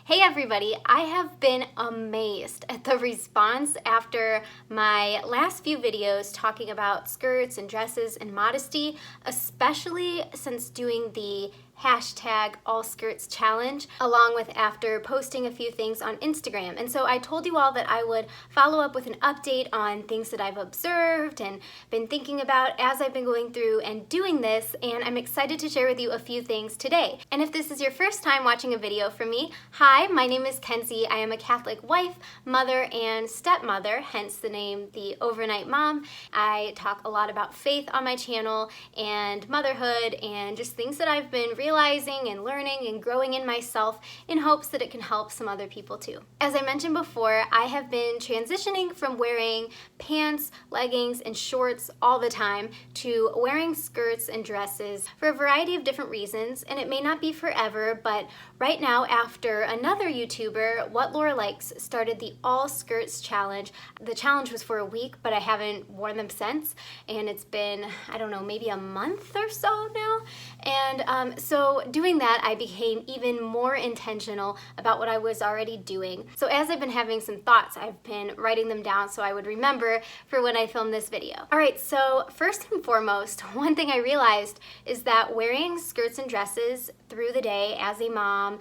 Hey everybody, I have been amazed at the response after my last few videos talking about skirts and dresses and modesty, especially since doing the hashtag allskirtschallenge, along with after posting a few things on Instagram. And so I told you all that I would follow up with an update on things that I've observed and been thinking about as I've been going through and doing this, and I'm excited to share with you a few things today. And if this is your first time watching a video from me, hi, my name is Kenzie. I am a Catholic wife, mother, and stepmother, hence the name The Overnight Mom. I talk a lot about faith on my channel and motherhood and just things that I've been realizing and learning and growing in myself in hopes that it can help some other people too. As I mentioned before, I have been transitioning from wearing pants, leggings, and shorts all the time to wearing skirts and dresses for a variety of different reasons, and it may not be forever, but right now, after another YouTuber, What Laura Likes, started the All Skirts Challenge. The challenge was for a week, but I haven't worn them since, and it's been, I don't know, maybe a month or so now. And so doing that, I became even more intentional about what I was already doing. So as I've been having some thoughts, I've been writing them down so I would remember for when I film this video. All right, so first and foremost, one thing I realized is that wearing skirts and dresses through the day as a mom,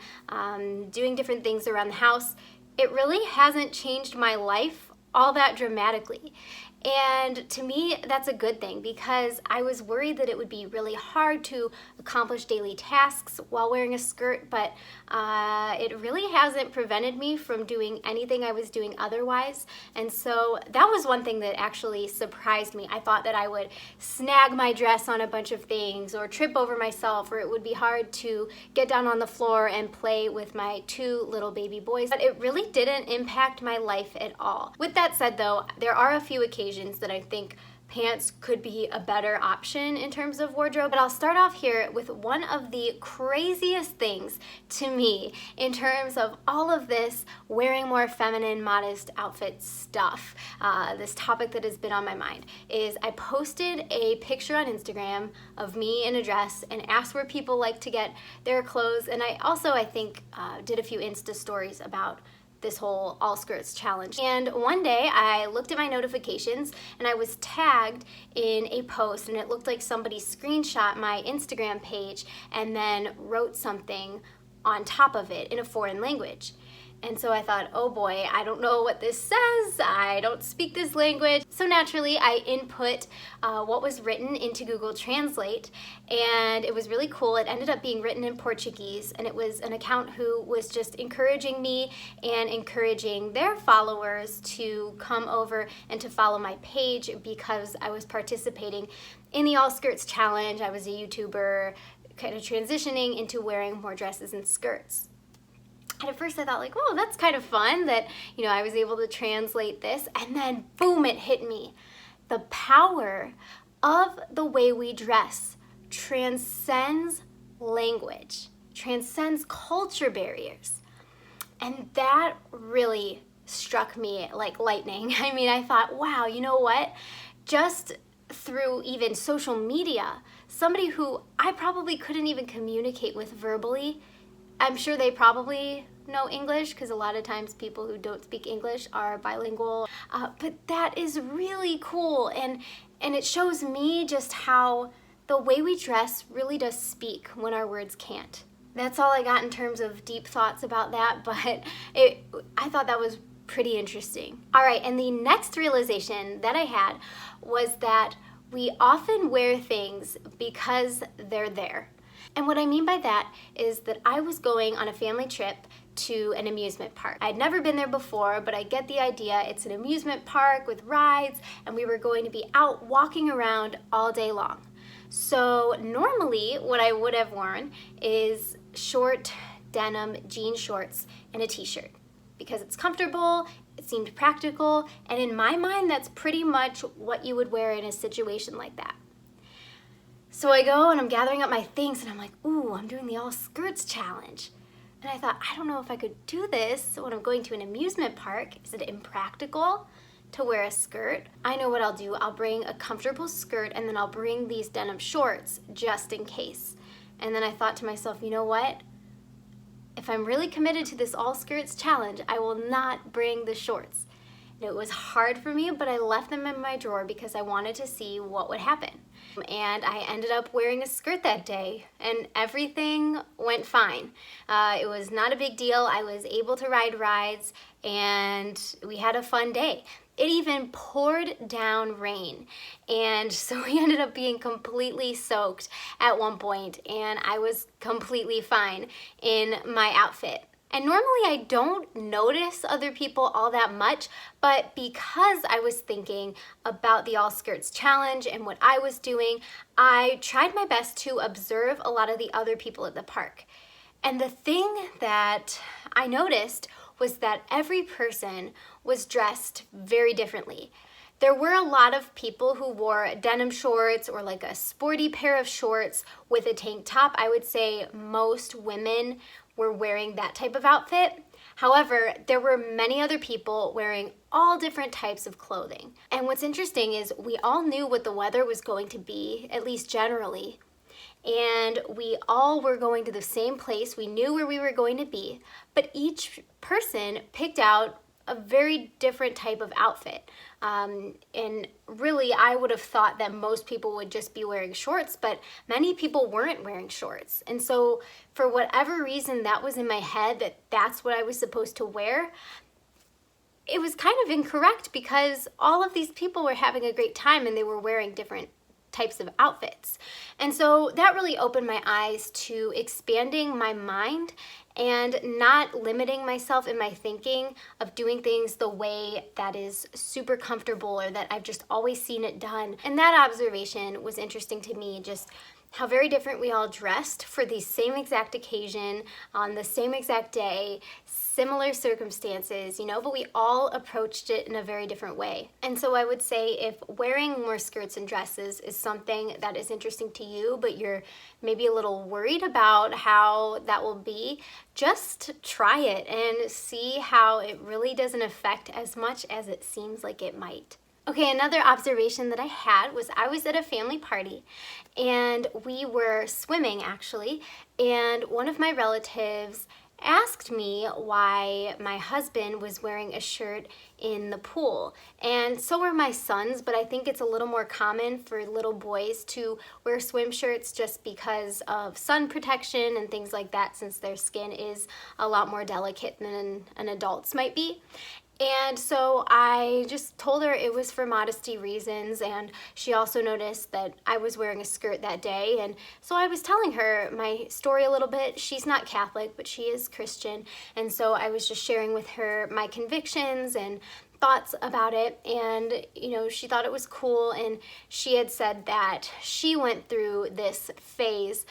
doing different things around the house, it really hasn't changed my life all that dramatically. And to me, that's a good thing because I was worried that it would be really hard to accomplish daily tasks while wearing a skirt, but it really hasn't prevented me from doing anything I was doing otherwise. And so that was one thing that actually surprised me. I thought that I would snag my dress on a bunch of things or trip over myself, or it would be hard to get down on the floor and play with my two little baby boys. But it really didn't impact my life at all. With that said though, there are a few occasions that I think pants could be a better option in terms of wardrobe. But I'll start off here with one of the craziest things to me in terms of all of this wearing more feminine, modest outfit stuff. This topic that has been on my mind is I posted a picture on Instagram of me in a dress and asked where people like to get their clothes. And I also, I think, did a few Insta stories about this whole all skirts challenge. And one day I looked at my notifications and I was tagged in a post, and it looked like somebody screenshot my Instagram page and then wrote something on top of it in a foreign language. And so I thought, oh boy, I don't know what this says. I don't speak this language. So naturally, I input what was written into Google Translate, and it was really cool. It ended up being written in Portuguese, and it was an account who was just encouraging me and encouraging their followers to come over and to follow my page because I was participating in the All Skirts Challenge. I was a YouTuber kind of transitioning into wearing more dresses and skirts. And at first I thought like, oh, that's kind of fun that, you know, I was able to translate this, and then boom, it hit me. The power of the way we dress transcends language, transcends culture barriers. And that really struck me like lightning. I mean, I thought, wow, you know what? Just through even social media, somebody who I probably couldn't even communicate with verbally, I'm sure they probably know English because a lot of times people who don't speak English are bilingual. But that is really cool, and it shows me just how the way we dress really does speak when our words can't. That's all I got in terms of deep thoughts about that, but I thought that was pretty interesting. All right, and the next realization that I had was that we often wear things because they're there. And what I mean by that is that I was going on a family trip to an amusement park. I'd never been there before, but I get the idea. It's an amusement park with rides, and we were going to be out walking around all day long. So normally what I would have worn is short denim jean shorts and a t-shirt because it's comfortable, it seemed practical, and in my mind that's pretty much what you would wear in a situation like that. So I go and I'm gathering up my things and I'm like, ooh, I'm doing the all skirts challenge. And I thought, I don't know if I could do this when I'm going to an amusement park. Is it impractical to wear a skirt? I know what I'll do. I'll bring a comfortable skirt and then I'll bring these denim shorts just in case. And then I thought to myself, you know what? if I'm really committed to this all skirts challenge, I will not bring the shorts. And it was hard for me, but I left them in my drawer because I wanted to see what would happen. And I ended up wearing a skirt that day, and everything went fine. It was not a big deal. I was able to ride rides, and we had a fun day. It even poured down rain, and so we ended up being completely soaked at one point, and I was completely fine in my outfit. And normally I don't notice other people all that much, but because I was thinking about the All Skirts Challenge and what I was doing, I tried my best to observe a lot of the other people at the park. And the thing that I noticed was that every person was dressed very differently. There were a lot of people who wore denim shorts or like a sporty pair of shorts with a tank top. I would say most women were wearing that type of outfit. However, there were many other people wearing all different types of clothing. And what's interesting is we all knew what the weather was going to be, at least generally. And we all were going to the same place. We knew where we were going to be, but each person picked out a very different type of outfit. And really, I would have thought that most people would just be wearing shorts, but many people weren't wearing shorts. And so for whatever reason that was in my head, that that's what I was supposed to wear, it was kind of incorrect because all of these people were having a great time and they were wearing different types of outfits. And so that really opened my eyes to expanding my mind and not limiting myself in my thinking of doing things the way that is super comfortable or that I've just always seen it done. And that observation was interesting to me, just how very different we all dressed for the same exact occasion, on the same exact day, similar circumstances, you know, but we all approached it in a very different way. And so I would say if wearing more skirts and dresses is something that is interesting to you, but you're maybe a little worried about how that will be, just try it and see how it really doesn't affect as much as it seems like it might. Okay, another observation that I had was I was at a family party and we were swimming actually, and one of my relatives asked me why my husband was wearing a shirt in the pool. And so are my sons, but I think it's a little more common for little boys to wear swim shirts just because of sun protection and things like that, since their skin is a lot more delicate than an adult's might be. And so I just told her it was for modesty reasons, and she also noticed that I was wearing a skirt that day, and so I was telling her my story a little bit. She's not Catholic, but she is Christian, and so I was just sharing with her my convictions and thoughts about it, and you know, she thought it was cool, and she had said that she went through this phase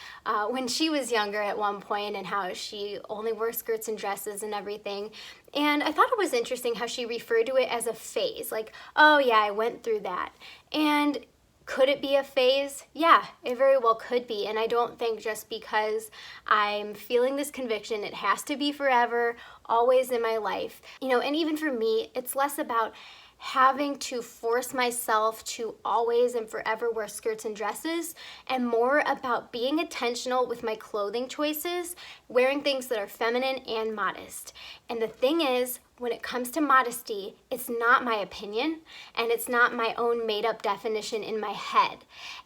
when she was younger at one point, and how she only wore skirts and dresses and everything. And I thought it was interesting how she referred to it as a phase, like, oh yeah, I went through that. And could it be a phase? Yeah, it very well could be. And I don't think just because I'm feeling this conviction, it has to be forever, always in my life. You know, and even for me, it's less about having to force myself to always and forever wear skirts and dresses, and more about being intentional with my clothing choices, wearing things that are feminine and modest. And the thing is, when it comes to modesty, it's not my opinion and it's not my own made-up definition in my head.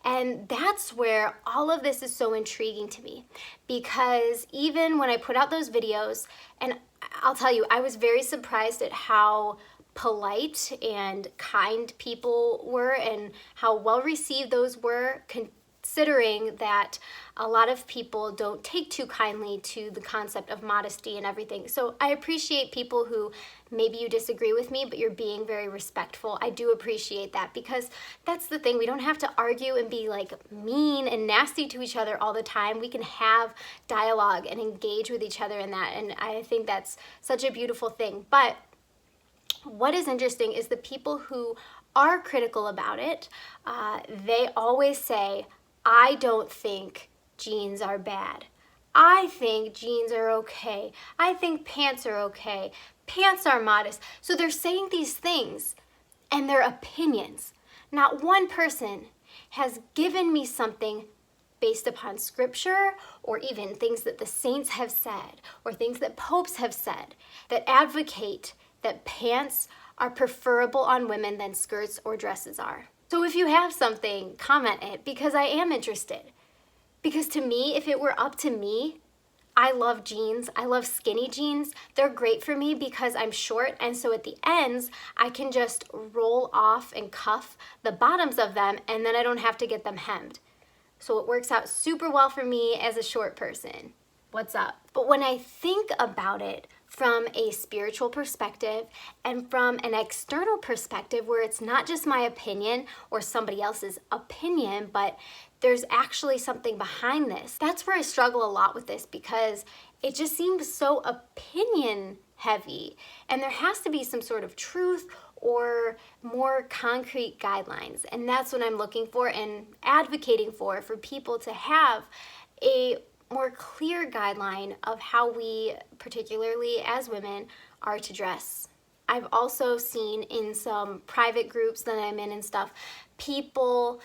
And that's where all of this is so intriguing to me, because even when I put out those videos, and I'll tell you, I was very surprised at how polite and kind people were and how well received those were, considering that a lot of people don't take too kindly to the concept of modesty and everything. So I appreciate people who maybe you disagree with me, but you're being very respectful. I do appreciate that, because that's the thing. We don't have to argue and be like mean and nasty to each other all the time. We can have dialogue and engage with each other in that, and I think that's such a beautiful thing. But what is interesting is the people who are critical about it, they always say, I don't think jeans are bad. I think jeans are okay. I think pants are okay. Pants are modest. So they're saying these things and their opinions. Not one person has given me something based upon scripture or even things that the saints have said or things that popes have said that advocate that pants are preferable on women than skirts or dresses are. So if you have something, comment it, because I am interested. Because to me, if it were up to me, I love jeans. I love skinny jeans. They're great for me because I'm short, and so at the ends, I can just roll off and cuff the bottoms of them, and then I don't have to get them hemmed. So it works out super well for me as a short person. What's up? But when I think about it from a spiritual perspective and from an external perspective where it's not just my opinion or somebody else's opinion, but there's actually something behind this. That's where I struggle a lot with this because it just seems so opinion heavy, and there has to be some sort of truth or more concrete guidelines. And that's what I'm looking for and advocating for people to have a more clear guideline of how we, particularly as women, are to dress. I've also seen in some private groups that I'm in and stuff, people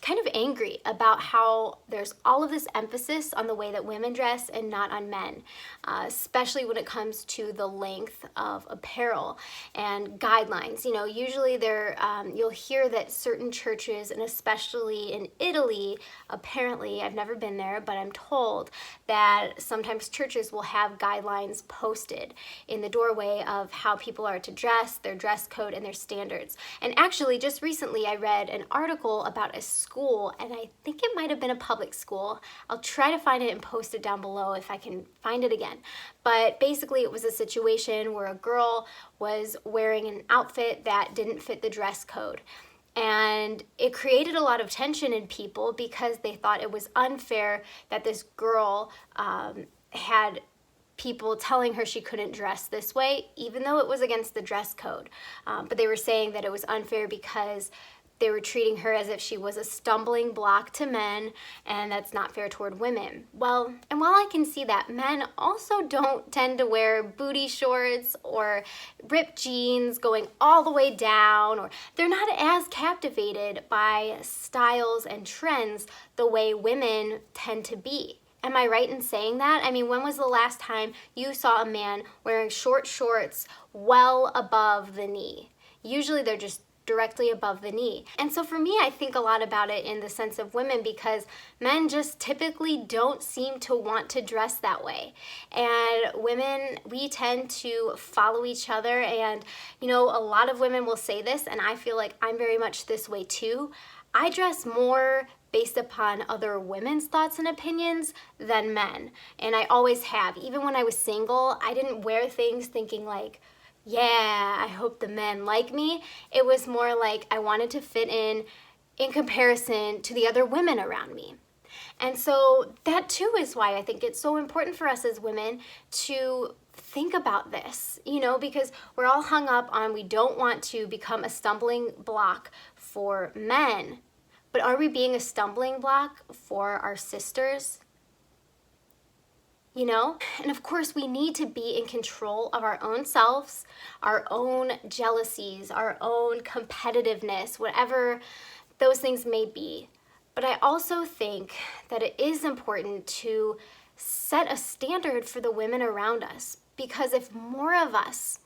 kind of angry about how there's all of this emphasis on the way that women dress and not on men, especially when it comes to the length of apparel and guidelines. You know, usually you'll hear that certain churches, and especially in Italy, apparently, I've never been there, but I'm told that sometimes churches will have guidelines posted in the doorway of how people are to dress, their dress code, and their standards. And actually, just recently I read an article about a school, and I think it might have been a public school. I'll try to find it and post it down below if I can find it again. But basically it was a situation where a girl was wearing an outfit that didn't fit the dress code. And it created a lot of tension in people because they thought it was unfair that this girl had people telling her she couldn't dress this way, even though it was against the dress code. But they were saying that it was unfair because they were treating her as if she was a stumbling block to men, and that's not fair toward women. Well, and while I can see that, men also don't tend to wear booty shorts or ripped jeans going all the way down, or they're not as captivated by styles and trends the way women tend to be. Am I right in saying that? I mean, when was the last time you saw a man wearing short shorts well above the knee? Usually they're just directly above the knee. And so for me, I think a lot about it in the sense of women because men just typically don't seem to want to dress that way. And women, we tend to follow each other. And, you know, a lot of women will say this, and I feel like I'm very much this way too. I dress more based upon other women's thoughts and opinions than men. And I always have. Even when I was single, I didn't wear things thinking like, yeah, I hope the men like me. It was more like I wanted to fit in comparison to the other women around me. And so that too is why I think it's so important for us as women to think about this, you know, because we're all hung up on we don't want to become a stumbling block for men. But are we being a stumbling block for our sisters? You know? And of course, we need to be in control of our own selves, our own jealousies, our own competitiveness, whatever those things may be. But I also think that it is important to set a standard for the women around us, because if more of us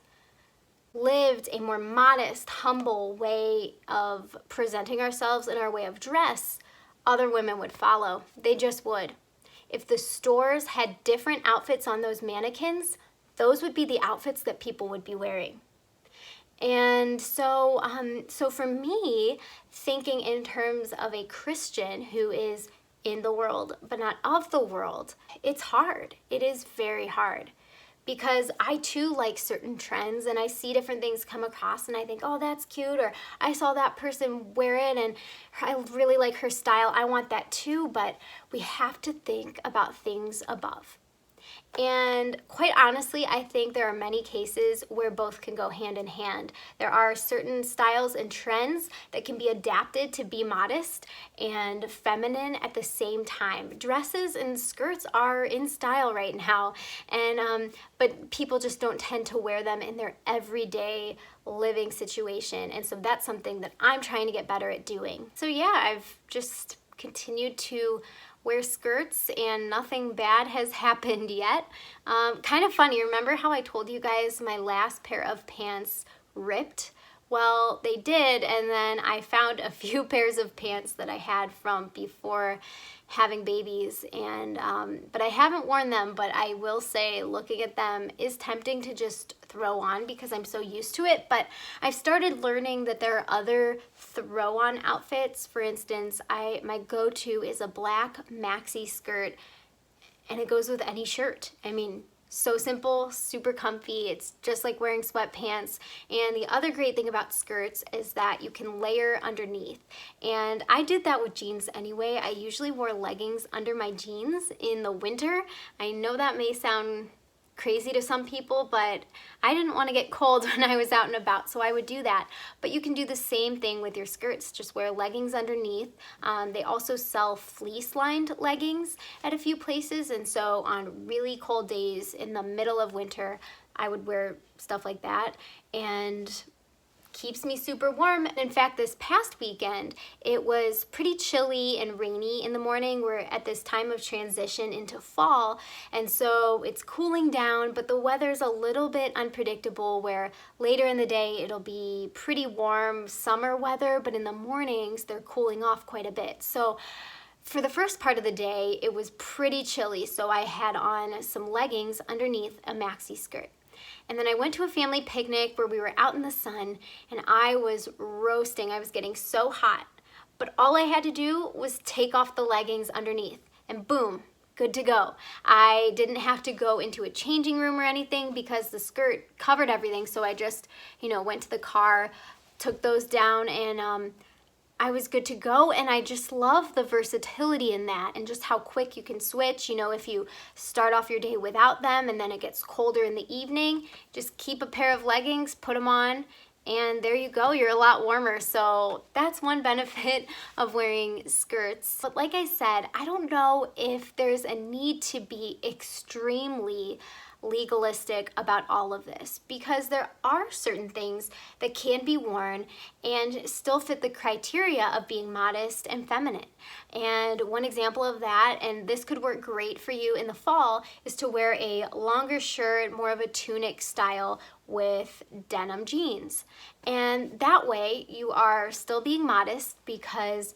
lived a more modest, humble way of presenting ourselves and our way of dress, other women would follow. They just would. If the stores had different outfits on those mannequins, those would be the outfits that people would be wearing. And so for me, thinking in terms of a Christian who is in the world but not of the world, it's hard. It is very hard. Because I too like certain trends and I see different things come across and I think, oh, that's cute, or I saw that person wear it and I really like her style, I want that too, but we have to think about things above. And quite honestly, I think there are many cases where both can go hand in hand. There are certain styles and trends that can be adapted to be modest and feminine at the same time. Dresses and skirts are in style right now, and but people just don't tend to wear them in their everyday living situation. And so that's something that I'm trying to get better at doing. So yeah, I've just continued to wear skirts and nothing bad has happened yet. Kind of funny, remember how I told you guys my last pair of pants ripped? Well, they did, and then I found a few pairs of pants that I had from before having babies, and but I haven't worn them. But I will say, looking at them is tempting to just throw on because I'm so used to it. But I've started learning that there are other throw-on outfits. For instance, my go-to is a black maxi skirt, and it goes with any shirt. I mean, so simple, super comfy. It's just like wearing sweatpants. And the other great thing about skirts is that you can layer underneath. And I did that with jeans anyway. I usually wore leggings under my jeans in the winter. I know that may sound crazy to some people, but I didn't want to get cold when I was out and about, so I would do that. But you can do the same thing with your skirts. Just wear leggings underneath. They also sell fleece-lined leggings at a few places, and so on really cold days in the middle of winter, I would wear stuff like that, and keeps me super warm. In fact, this past weekend, it was pretty chilly and rainy in the morning. We're at this time of transition into fall, and so it's cooling down, but the weather's a little bit unpredictable, where later in the day it'll be pretty warm summer weather, but in the mornings they're cooling off quite a bit. So for the first part of the day, it was pretty chilly, so I had on some leggings underneath a maxi skirt. And then I went to a family picnic where we were out in the sun, and I was roasting. I was getting so hot. But all I had to do was take off the leggings underneath, and boom, good to go. I didn't have to go into a changing room or anything because the skirt covered everything. So I just, went to the car, took those down, and I was good to go. And I just love the versatility in that and just how quick you can switch. If you start off your day without them and then it gets colder in the evening, just keep a pair of leggings, put them on, and there you go, you're a lot warmer. So that's one benefit of wearing skirts. But like I said, I don't know if there's a need to be extremely legalistic about all of this, because there are certain things that can be worn and still fit the criteria of being modest and feminine. And one example of that, and this could work great for you in the fall, is to wear a longer shirt, more of a tunic style with denim jeans. And that way you are still being modest because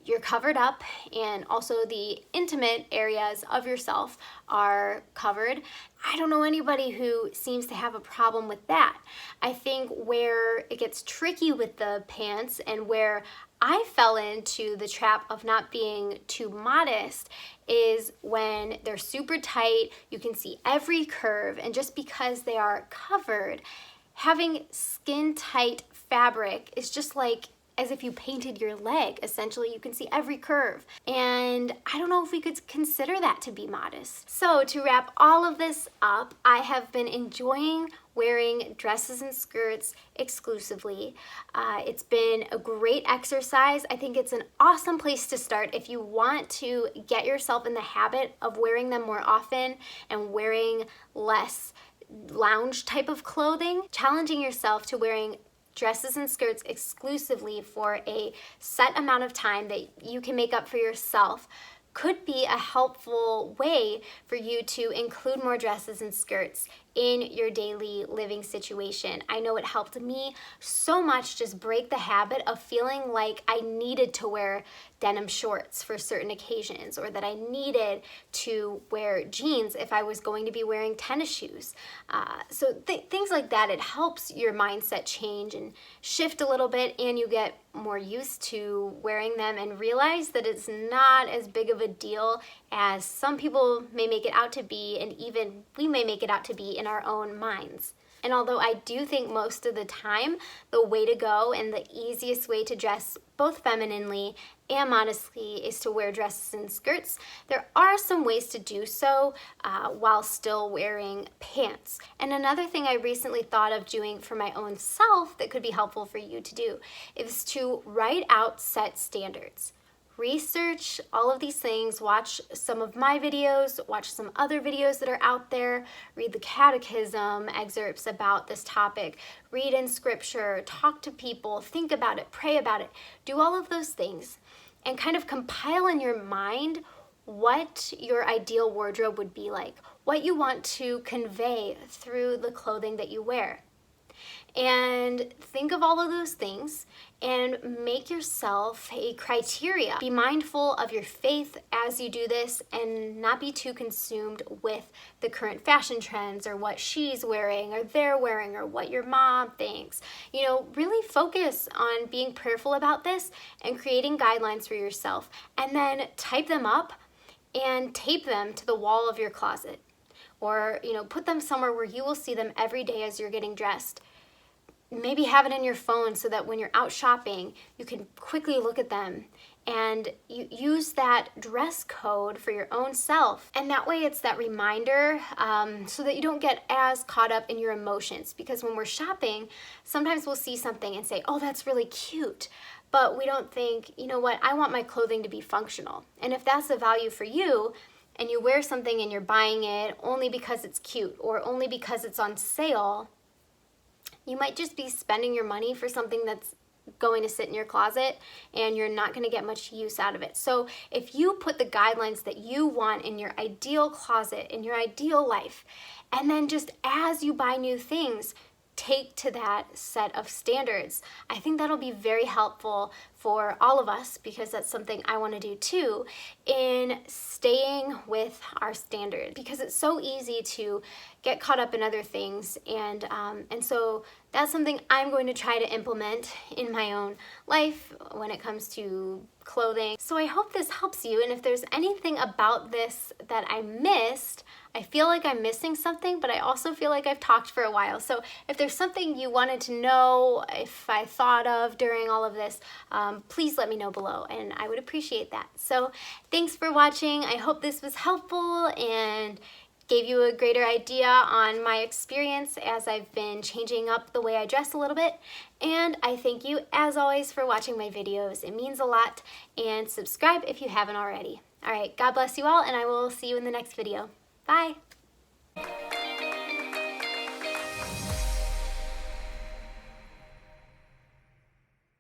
you're covered up, and also the intimate areas of yourself are covered. I don't know anybody who seems to have a problem with that. I think where it gets tricky with the pants, and where I fell into the trap of not being too modest, is when they're super tight, you can see every curve, and just because they are covered, having skin tight fabric is just like as if you painted your leg. Essentially, you can see every curve. And I don't know if we could consider that to be modest. So to wrap all of this up, I have been enjoying wearing dresses and skirts exclusively. It's been a great exercise. I think it's an awesome place to start if you want to get yourself in the habit of wearing them more often and wearing less lounge type of clothing. Challenging yourself to wearing dresses and skirts exclusively for a set amount of time that you can make up for yourself could be a helpful way for you to include more dresses and skirts in your daily living situation. I know it helped me so much just break the habit of feeling like I needed to wear denim shorts for certain occasions, or that I needed to wear jeans if I was going to be wearing tennis shoes. So things like that, it helps your mindset change and shift a little bit, and you get more used to wearing them and realize that it's not as big of a deal as some people may make it out to be, and even we may make it out to be in our own minds. And although I do think most of the time the way to go and the easiest way to dress both femininely and modestly is to wear dresses and skirts, there are some ways to do so while still wearing pants. And another thing I recently thought of doing for my own self that could be helpful for you to do is to write out set standards. Research all of these things, watch some of my videos, watch some other videos that are out there, read the catechism, excerpts about this topic, read in scripture, talk to people, think about it, pray about it, do all of those things, and kind of compile in your mind what your ideal wardrobe would be like, what you want to convey through the clothing that you wear. And think of all of those things and make yourself a criteria. Be mindful of your faith as you do this and not be too consumed with the current fashion trends or what she's wearing or they're wearing or what your mom thinks. You know, really focus on being prayerful about this and creating guidelines for yourself, and then type them up and tape them to the wall of your closet, or put them somewhere where you will see them every day as you're getting dressed. Maybe have it in your phone so that when you're out shopping, you can quickly look at them and you use that dress code for your own self. And that way it's that reminder so that you don't get as caught up in your emotions. Because when we're shopping, sometimes we'll see something and say, oh, that's really cute. But we don't think, you know what, I want my clothing to be functional. And if that's the value for you, and you wear something and you're buying it only because it's cute or only because it's on sale, you might just be spending your money for something that's going to sit in your closet and you're not going to get much use out of it. So if you put the guidelines that you want in your ideal closet, in your ideal life, and then just as you buy new things, take to that set of standards, I think that'll be very helpful for all of us, because that's something I want to do too, in staying with our standards, because it's so easy to get caught up in other things, and so that's something I'm going to try to implement in my own life when it comes to clothing. So I hope this helps you, and if there's anything about this that I missed, I feel like I'm missing something, but I also feel like I've talked for a while. So if there's something you wanted to know, if I thought of during all of this, please let me know below, and I would appreciate that. So thanks for watching. I hope this was helpful and gave you a greater idea on my experience as I've been changing up the way I dress a little bit. And I thank you, as always, for watching my videos. It means a lot. And subscribe if you haven't already. All right, God bless you all, and I will see you in the next video. Bye.